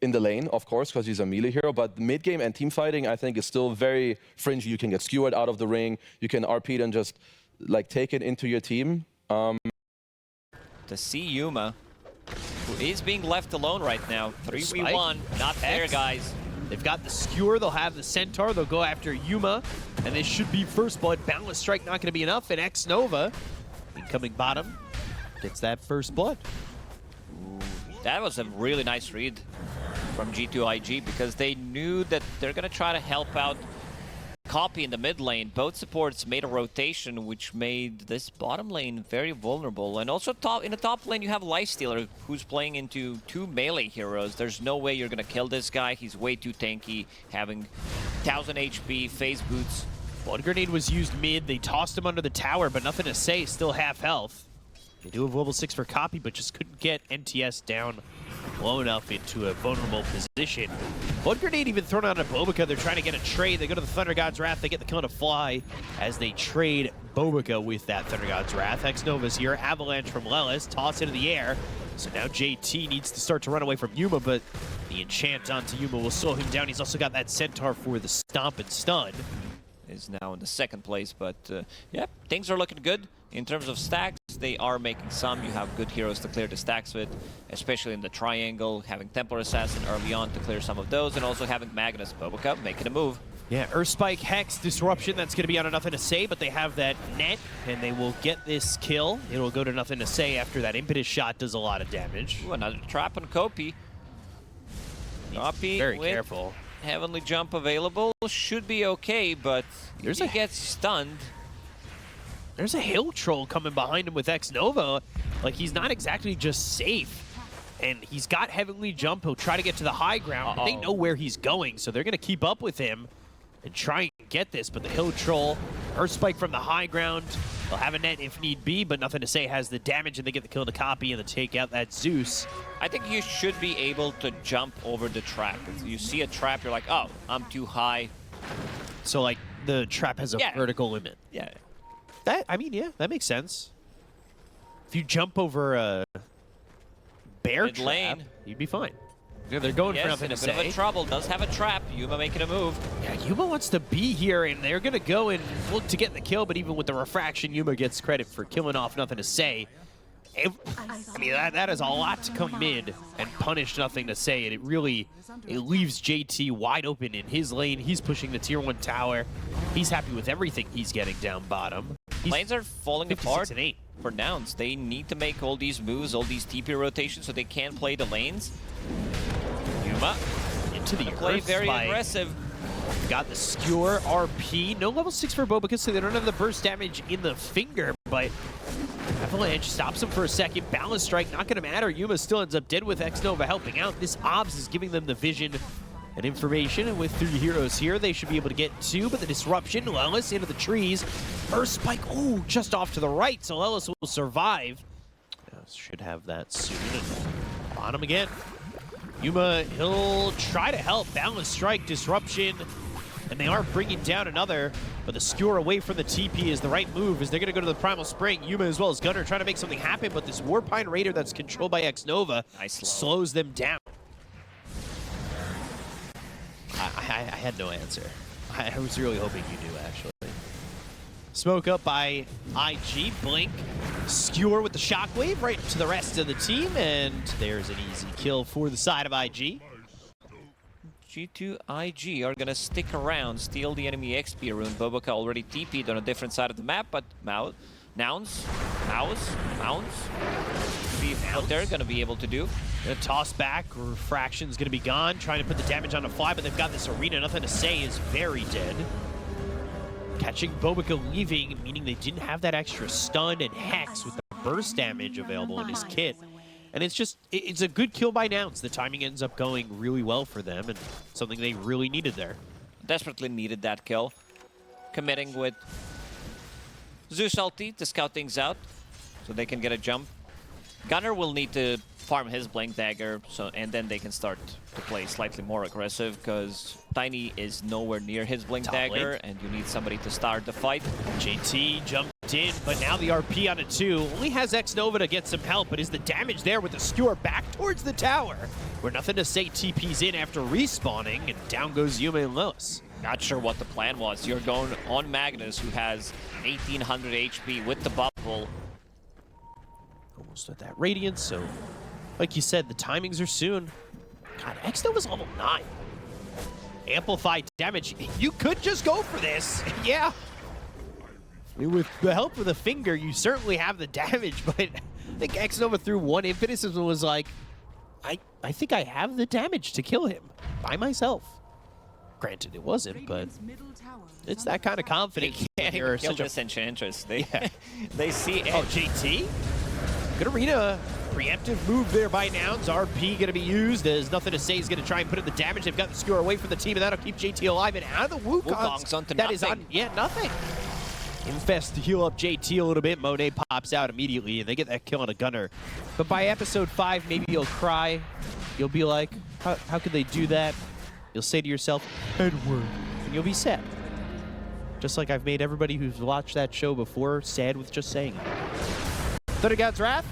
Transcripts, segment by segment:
in the lane, of course, because he's a melee hero, but mid game and team fighting, I think, is still very fringy. You can get skewered out of the ring, you can RP it and just like take it into your team. To see Yuma, who is being left alone right now. 3v1, not fair, guys. They've got the skewer, they'll have the centaur, they'll go after Yuma, and this should be first blood. Boundless Strike not going to be enough, and Xnova, incoming bottom, gets that first blood. Ooh, that was a really nice read from G2.iG because they knew that they're going to try to help out Copy in the mid lane. Both supports made a rotation, which made this bottom lane very vulnerable. And also in the top lane, you have Lifestealer, who's playing into 2 melee heroes. There's no way you're going to kill this guy. He's way too tanky, having 1000 HP, phase boots. Blood Grenade was used mid. They tossed him under the tower, but nothing to say. Still half health. They do have level 6 for Copy, but just couldn't get NTS down low enough into a vulnerable position. Blood Grenade even thrown out of Bobica. They're trying to get a trade. They go to the Thunder God's Wrath. They get the kill to fly as they trade Bobica with that Thunder God's Wrath. Xnova's here. Avalanche from Lelis. Toss into the air. So now JT needs to start to run away from Yuma, but the enchant onto Yuma will slow him down. He's also got that Centaur for the stomp and stun. Is now in the 2nd place, but yeah, things are looking good. In terms of stacks, they are making some. You have good heroes to clear the stacks with, especially in the triangle, having Templar Assassin early on to clear some of those, and also having Magnus Bobica making a move. Yeah, Earthspike, Hex, Disruption, that's going to be on a nothing to say, but they have that net, and they will get this kill. It'll go to nothing to say after that impetus shot does a lot of damage. Ooh, another trap on Kopi. Kopi very careful. Heavenly Jump available, should be okay, but if he gets stunned. There's a Hill Troll coming behind him with Xnova. Like, he's not exactly just safe. And he's got Heavenly Jump. He'll try to get to the high ground. But they know where he's going, so they're going to keep up with him and try and get this. But the Hill Troll, Earthspike from the high ground. They'll have a net if need be, but nothing to say. Has the damage, and they get the kill to Copy and then take out that Zeus. I think you should be able to jump over the trap. If you see a trap, you're like, oh, I'm too high. So, like, the trap has a vertical limit. Yeah. I mean, yeah, that makes sense. If you jump over a bear trap, lane, you'd be fine. Yeah, they're going for nothing to say. a bit of a trouble. Does have a trap. Yuma making a move. Yeah, Yuma wants to be here, and they're going to go and look to get the kill, but even with the refraction, Yuma gets credit for killing off nothing to say. I mean, that is a lot to come mid and punish nothing to say, and it leaves JT wide open in his lane. He's pushing the tier 1 tower. He's happy with everything he's getting down bottom. Lanes are falling apart and 8. For Nouns. They need to make all these moves, all these TP rotations, so they can play the lanes. Yuma into the play very aggressive. Got the skewer, RP. No level 6 for Bobica, so they don't have the burst damage in the finger, but Avalanche stops him for a second. Balance Strike not going to matter. Yuma still ends up dead with Xnova helping out. This OBS is giving them the vision and information, and with 3 heroes here, they should be able to get 2, but the disruption, Lelis into the trees. Earthspike, ooh, just off to the right, so Lelis will survive. Should have that soon, and on him again. Yuma, he'll try to help. Balance Strike, Disruption, and they are bringing down another, but the skewer away from the TP is the right move, as they're going to go to the Primal Spring. Yuma as well as Gunner trying to make something happen, but this Warpine Raider that's controlled by Xnova slows them down. I had no answer. I was really hoping you knew, actually. Smoke up by IG, Blink, skewer with the Shockwave right to the rest of the team, and there's an easy kill for the side of IG. G2.iG are gonna stick around, steal the enemy XP rune. Bobica already TP'd on a different side of the map, but Nouns, see what they're gonna be able to do. Gonna toss back, Refraction's gonna be gone, trying to put the damage on the fly, but they've got this arena, nothing to say, is very dead. Catching Bobica leaving, meaning they didn't have that extra stun and Hex with the burst damage available in his kit. And it's just, it's a good kill by Nouns. The timing ends up going really well for them, and something they really needed there. Desperately needed that kill. Committing with Zeus ulti to scout things out, so they can get a jump. Gunner will need to farm his Blink Dagger, and then they can start to play slightly more aggressive, because Tiny is nowhere near his Blink Dagger, and you need somebody to start the fight. JT jumped locked in, but now the RP on a 2 only has Xnova to get some help, but is the damage there with the skewer back towards the tower, where nothing to say TP's in after respawning, and down goes Yuma and Lewis. Not sure what the plan was. You're going on Magnus, who has 1800 HP with the bubble. Almost at that radiance, so like you said, the timings are soon. God, Xnova's level 9. Amplified damage. You could just go for this. Yeah. With the help of the finger, you certainly have the damage, but I think Xnova threw one impetus and was like, I think I have the damage to kill him by myself. Granted, it wasn't, but it's that kind of confidence. They can't even kill this Enchantress. They, they see it. Oh, JT? Good arena. Preemptive move there by Nouns. RP going to be used. There's nothing to say. He's going to try and put in the damage. They've got the skewer away from the team, and that'll keep JT alive. And out of the Wukong's onto that is on, yeah, nothing. Infest to heal up JT a little bit. Monet pops out immediately, and they get that kill on a gunner. But by episode 5, maybe you'll cry. You'll be like, how could they do that? You'll say to yourself, Edward, and you'll be sad. Just like I've made everybody who's watched that show before sad with just saying it. DOTA God's Wrath,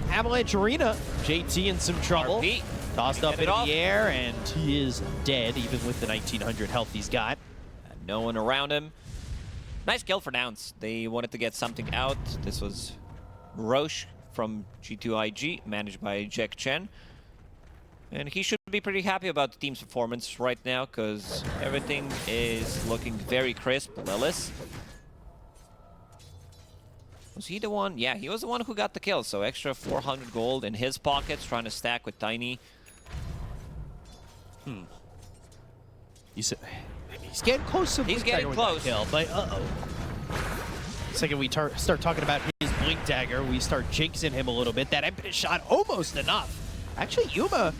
Avalanche Arena. JT in some trouble. RP. Tossed up in the air, and he is dead, even with the 1900 health he's got. And no one around him. Nice kill for Nouns. They wanted to get something out. This was Roche from G2.iG, managed by Jack Chen. And he should be pretty happy about the team's performance right now, because everything is looking very crisp. Lilith. Was he the one? Yeah, he was the one who got the kill. So extra 400 gold in his pockets, trying to stack with Tiny. You said he's getting close to He's getting close. Kill, but the second we start talking about his blink dagger, we start jinxing him a little bit. That impetus shot almost enough. Actually, Yuma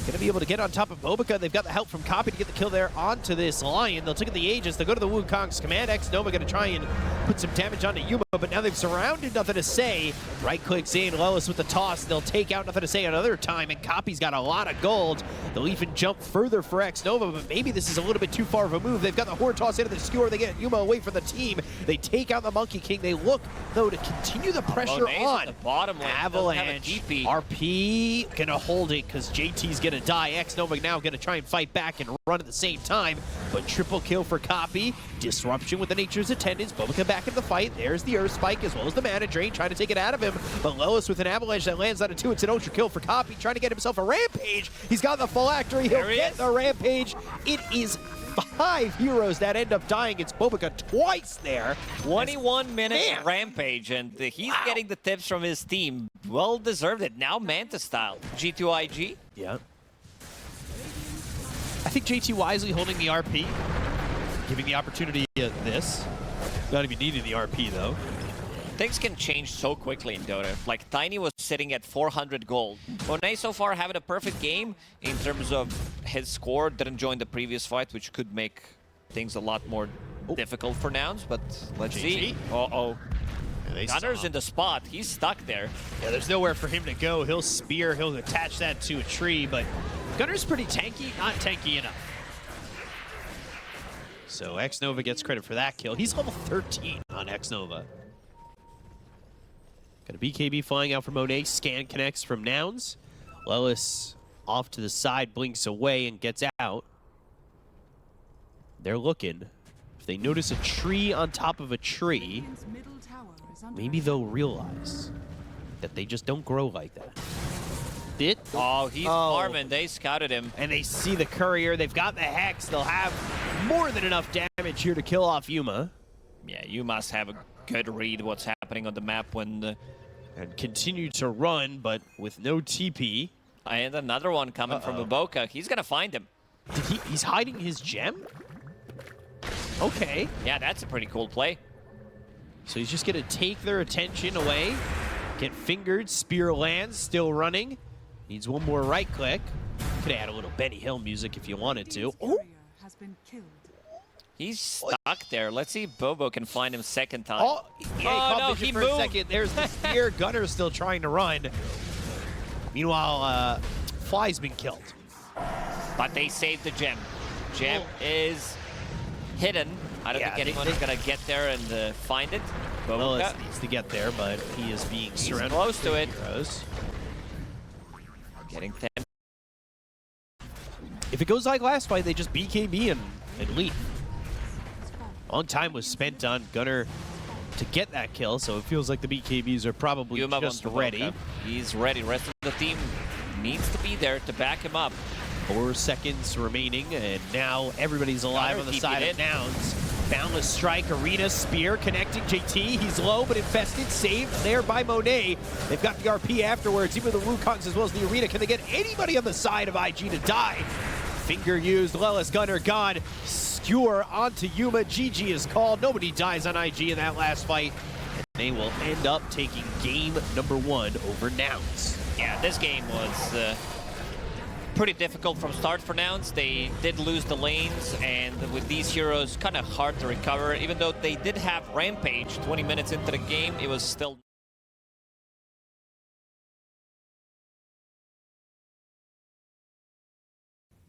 gonna be able to get on top of Bobica. They've got the help from Copy to get the kill there onto this Lion. They'll take the Aegis. They'll go to the Wukong's command. Xnova gonna try and put some damage onto Yuma, but now they've surrounded Nothing to Say. Right clicks in, Lilith with the toss. They'll take out Nothing to Say another time, and Copy's got a lot of gold. They'll even jump further for Xnova, but maybe this is a little bit too far of a move. They've got the Horde toss into the skewer. They get Yuma away from the team. They take out the Monkey King. They look, though, to continue the pressure on. The bottom lane. Avalanche. RP gonna hold it because JT's gonna die. Xnova now gonna try and fight back and run at the same time, but triple kill for Copy. Disruption with the Nature's Attendants. Bobica back in the fight. There's the Earth Spike as well as the Mana Drain, trying to take it out of him. But Lilith with an Avalanche that lands on a 2. It's an ultra kill for Copy, trying to get himself a Rampage. He's got the phylactery. He'll get the Rampage. It is 5 heroes that end up dying. It's Bobica twice there. 21 minutes Rampage, and he's getting the tips from his team. Well deserved it. Now Manta style. G2.iG. Yeah. I think JT wisely holding the RP, giving the opportunity at this. Not even needing the RP, though. Things can change so quickly in Dota. Like, Tiny was sitting at 400 gold. Monet so far having a perfect game in terms of his score. Didn't join the previous fight, which could make things a lot more difficult for Nouns, but let's see. Uh-oh. Gunner's in the spot. He's stuck there. Yeah, there's nowhere for him to go. He'll spear, he'll attach that to a tree, but Gunner's pretty tanky, not tanky enough. So Xnova gets credit for that kill. He's level 13 on Xnova. Got a BKB flying out from Monet. Scan connects from Nouns. Lilith off to the side, blinks away and gets out. They're looking. If they notice a tree on top of a tree, maybe they'll realize that they just don't grow like that. Oh, he's farming. They scouted him. And they see the courier. They've got the Hex. They'll have more than enough damage here to kill off Yuma. Yeah, you must have a good read what's happening on the map when and continue to run, but with no TP. And another one coming from Bobica. He's going to find him. He's hiding his gem? Okay. Yeah, that's a pretty cool play. So he's just going to take their attention away, get fingered, spear lands, still running. Needs one more right click. Could add a little Benny Hill music if you wanted to. Oh. He's stuck there. Let's see if Bobo can find him second time. Oh, yeah, no, he for moved. a second. There's the spear. Gunner's still trying to run. Meanwhile, Fly's been killed. But they saved the gem. Gem is hidden. I don't think anyone's going to get there and find it. Lilith needs to get there, but he is being surrounded. Close to it. Heroes. Getting 10. If it goes like last fight, they just BKB and leave. Long time was spent on Gunnar to get that kill, so it feels like the BKBs are probably Yuma just ready. He's ready. Rest of the team needs to be there to back him up. 4 seconds remaining, and now everybody's alive on the side of Nouns. Boundless strike, Arena, Spear, connecting JT. He's low, but infested, saved there by Monet. They've got the RP afterwards, even the Wukongs as well as the Arena. Can they get anybody on the side of IG to die? Finger used, Lelis Gunnar gone. Skewer onto Yuma, GG is called. Nobody dies on IG in that last fight. And they will end up taking game number 1 over Nouns. Yeah, this game was pretty difficult from start for Nouns. They did lose the lanes, and with these heroes, kind of hard to recover. Even though they did have Rampage 20 minutes into the game, it was still...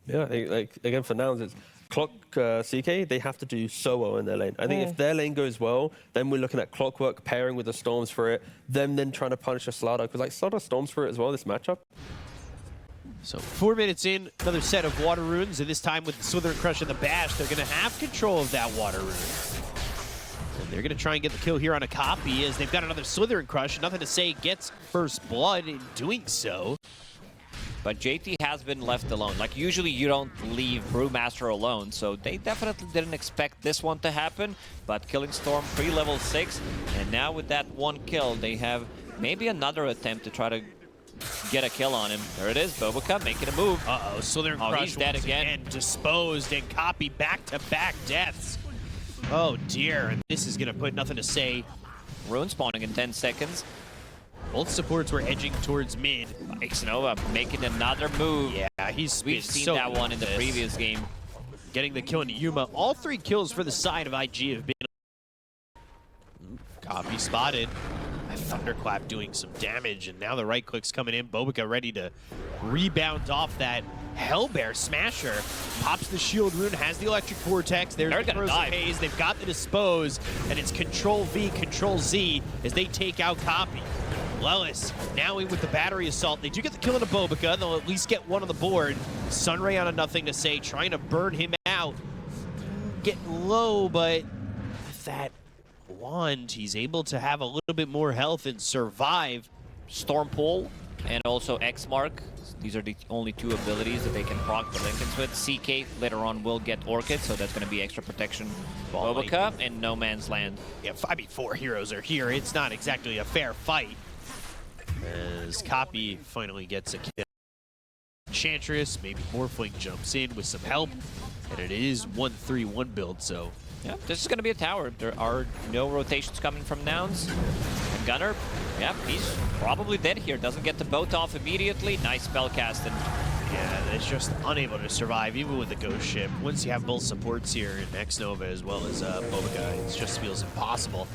Yeah, I think, like, again, for Nouns, it's Clock CK, they have to do so well in their lane. I think if their lane goes well, then we're looking at Clockwork pairing with the Storm Spirit, them then trying to punish a Slaughter, because like Slaughter Storm Spirit as well, this matchup. So 4 minutes in, another set of Water Runes, and this time with the Slithering Crush and the Bash, they're going to have control of that Water Rune. And they're going to try and get the kill here on a copy, as they've got another Slithering Crush. Nothing to say, gets first blood in doing so. But JT has been left alone. Like, usually you don't leave Brewmaster alone, so they definitely didn't expect this one to happen. But killing Storm pre-level 6, and now with that one kill, they have maybe another attempt to try to get a kill on him. There it is, Boboka making a move. Uh-oh, Slithering Crush he's dead again. Disposed and copy back-to-back deaths. Oh dear, and this is going to put nothing to say. Rune spawning in 10 seconds. Both supports were edging towards mid. Xnova making another move. Yeah, We've seen so that one in the previous game. Getting the kill into Yuma. All 3 kills for the side of IG have been... Copy spotted. Thunderclap doing some damage, and now the right click's coming in. Boboka ready to rebound off that Hellbear Smasher. Pops the shield rune, has the electric vortex. There's the Frozen Haze. They've got the dispose, and it's Control V, Control Z as they take out Copy. Lelis now in with the battery assault. They do get the kill into Boboka. They'll at least get one on the board. Sunray on a nothing to say, trying to burn him out. Getting low, but with that wand, he's able to have a little bit more health and survive. Storm Pull and also X Mark. These are the only 2 abilities that they can proc the Lincolns with. CK later on will get Orchid, so that's going to be extra protection. Boboka and No Man's Land. Yeah, 5v4 heroes are here. It's not exactly a fair fight. As Copy finally gets a kill. Enchantress, maybe Morphling jumps in with some help. And it is 1-3-1 build, so... Yeah, this is going to be a tower. There are no rotations coming from Nouns. And Gunnar, yeah, he's probably dead here. Doesn't get the boat off immediately. Nice spell casting. Yeah, it's just unable to survive, even with the Ghost Ship. Once you have both supports here in Xnova as well as Boboka, it just feels impossible.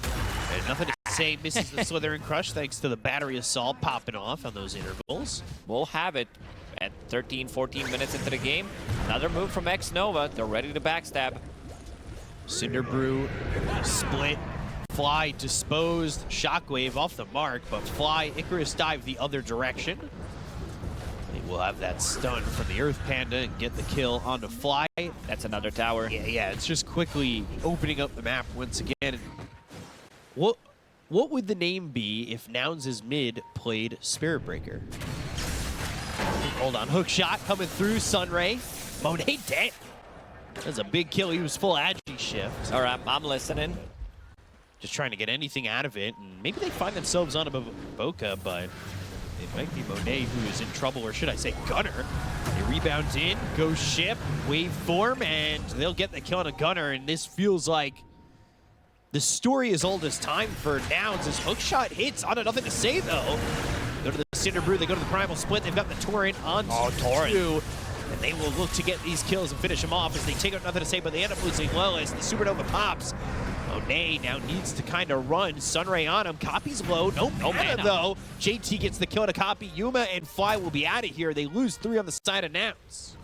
And nothing to say, misses the Slithering Crush thanks to the battery assault popping off on those intervals. We'll have it at 13, 14 minutes into the game. Another move from Xnova. They're ready to backstab. Cinderbrew, split, Fly disposed, Shockwave off the mark, but Fly, Icarus dive the other direction. They will have that stun from the Earth Panda and get the kill onto Fly. That's another tower. Yeah, it's just quickly opening up the map once again. What would the name be if Nouns' mid played Spirit Breaker? Hold on, hook shot coming through, Sunray. Monet dead. That's a big kill. He was full agi shift. All right, I'm listening. Just trying to get anything out of it. And maybe they find themselves on a Boca, but it might be Monet who is in trouble, or should I say Gunnar. He rebounds in, goes ship, wave form, and they'll get the kill on a Gunnar. And this feels like the story is old as time for Nouns as hookshot hits on a nothing to say though. Go to the Cinderbrew, they go to the Primal Split, they've got the Torrent on two. And they will look to get these kills and finish them off as they take out nothing to say, but they end up losing Lelis. The Supernova pops. Monet now needs to kind of run. Sunray on him. Copy's low. No mana though. JT gets the kill to Copy. Yuma and Fly will be out of here. They lose 3 on the side of Nouns.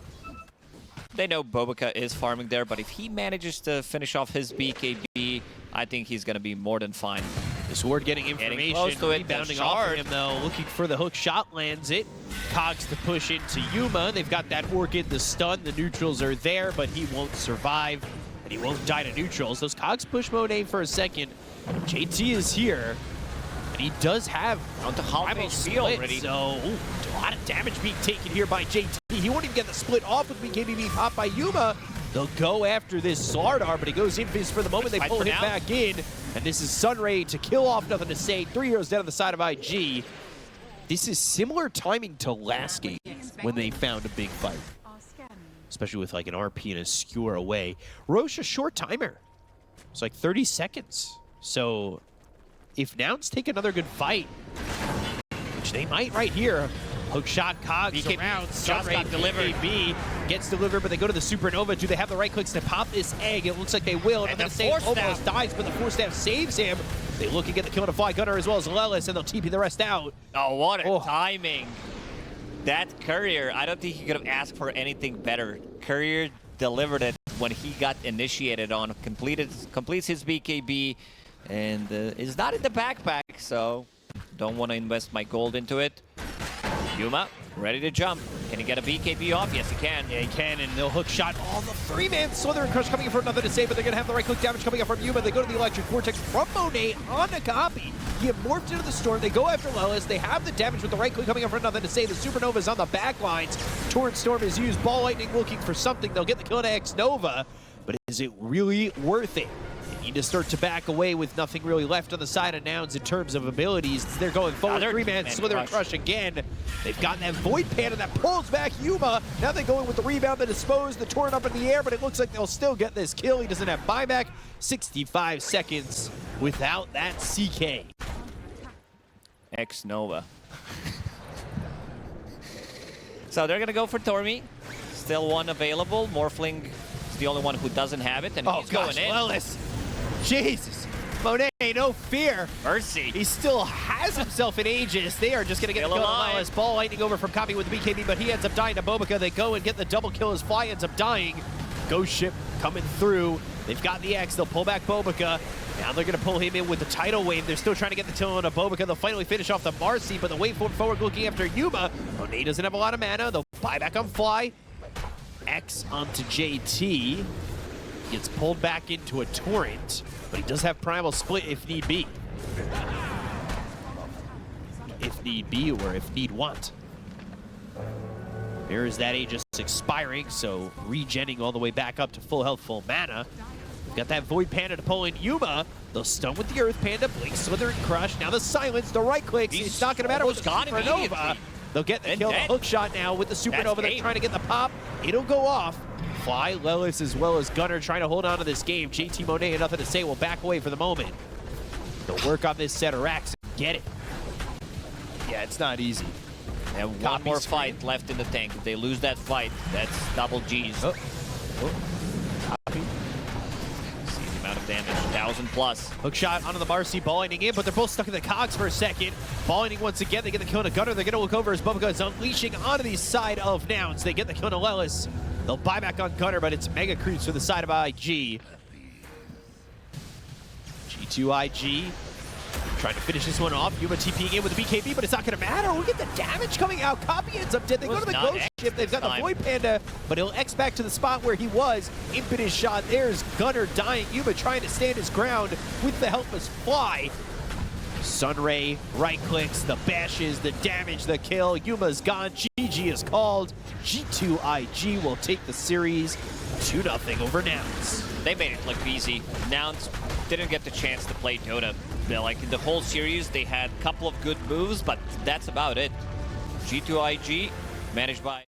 They know Boboka is farming there, but if he manages to finish off his BKB, I think he's going to be more than fine. This Ward getting information, close to it, rebounding the off of shard. him though, looking for the hook shot, lands it. Cogs to push into Yuma. They've got that Orchid, the stun, the neutrals are there, but he won't survive, and he won't die to neutrals. Those Cogs push Monet for a second. JT is here, and he does have On to half primal HP split, already. so a lot of damage being taken here by JT. He won't even get the split off with BKB being popped by Yuma. They'll go after this Slardar, but he goes invis for the moment. They Fight pull for him now. back in, and this is Sunray to kill off Nothing to Say. 3 heroes down on the side of IG. This is similar timing to last game when they found a big fight, especially with like an RP and a skewer away. Roche, a short timer. It's like 30 seconds. So if Nouns take another good fight, which they might right here, hook shot Cogs BKB around. just Sunray, got delivered. BKB gets delivered, but they go to the Supernova. Do they have the right clicks to pop this egg? It looks like they will. And Nothing the to Say Force almost Staff. dies, but the Force Staff saves him. They look to get the kill to Fly Gunner as well as Lelis, and they'll TP the rest out. Oh, what a Oh. timing. That Courier, I don't think he could have asked for anything better. Courier delivered it when he got initiated on, completes his BKB, and is not in the backpack, so don't want to invest my gold into it. Yuma, ready to jump. Can he get a BKB off? Yes, he can. Yeah, he can, and they'll hook shot all the 3-man Slithering Crush coming in for Nothing to Say, but they're going to have the right click damage coming up from Yuma. They go to the Electric Vortex from Monet on the copy. He morphed into the Storm. They go after Lelis. They have the damage with the right click coming up for Nothing to Say. The Supernova's on the back lines. Torrent Storm is used. Ball Lightning looking for something. They'll get the kill to X-Nova, but is it really worth it? They need to start to back away with nothing really left on the side of Nouns in terms of abilities. They're going forward. Another 3-man two-man Slithering Crush again. They've got that Void Panda that pulls back Yuma. Now they go in with the rebound, the dispose, the torrent up in the air, but it looks like they'll still get this kill. He doesn't have buyback. 65 seconds without that CK. X-Nova. So they're going to go for Tormy. Still one available. Morphling is the only one who doesn't have it, and he's going in. Lelis. Jesus. Monet, no fear. Mercy. He still has himself in Aegis. They are just going to get the Still kill on alive. Lelis. Ball Lightning over from Copy with the BKB, but he ends up dying to Bobica. They go and get the double kill as Fly ends up dying. Ghost Ship coming through. They've got the X. They'll pull back Bobica. Now they're going to pull him in with the tidal wave. They're still trying to get the kill on a Bobica. They'll finally finish off the Marcy, but the wave forward looking after Yuma. Monet doesn't have a lot of mana. They'll buy back on Fly. X onto JT. Gets pulled back into a torrent, but he does have primal split if need be. If need be, or if need want. There is that Aegis expiring, so regenning all the way back up to full health, full mana. We've got that Void Panda to pull in Yuma. They'll stun with the Earth Panda, Blink, Slither, and Crush. Now the silence, the right clicks. He's It's not going to matter with the almost gone Supernova. immediately. They'll get the And kill, the dead. hook shot now with the Supernova. They're game. trying to get the pop. It'll go off. Fly, Lelis, as well as Gunner trying to hold on to this game. JT Monet and Nothing to Say will back away for the moment. They'll work on this set of racks and get it. Yeah, it's not easy. They have one Copy more screen. fight left in the tank. If they lose that fight, that's double G's. Oh. Copy. See the amount of damage, 1,000 plus. Hook shot onto the Marcy, Ball Lightning in, but they're both stuck in the cogs for a second. Ball Lightning once again, they get the kill to Gunner. They're going to look over as Bobica is unleashing onto the side of Nouns. They get the kill to Lelis. They'll buy back on Gunner, but it's mega creeps for the side of IG. G2.iG trying to finish this one off. Yuma TPing in with the BKB, but it's not going to matter. Look at the damage coming out. Copy ends up dead. They go Was to the not Ghost X Ship. They've got the time. Void Panda, but he'll X back to the spot where he was. Impetus shot. There's Gunner dying. Yuma trying to stand his ground with the helpless Fly. Sunray right clicks, the bashes, the damage, the kill. Yuma's gone. GG is called. G2.iG will take the series 2-0 over Nouns. They made it look easy. Nouns didn't get the chance to play Dota. Like in the whole series, they had a couple of good moves, but that's about it. G2.iG managed by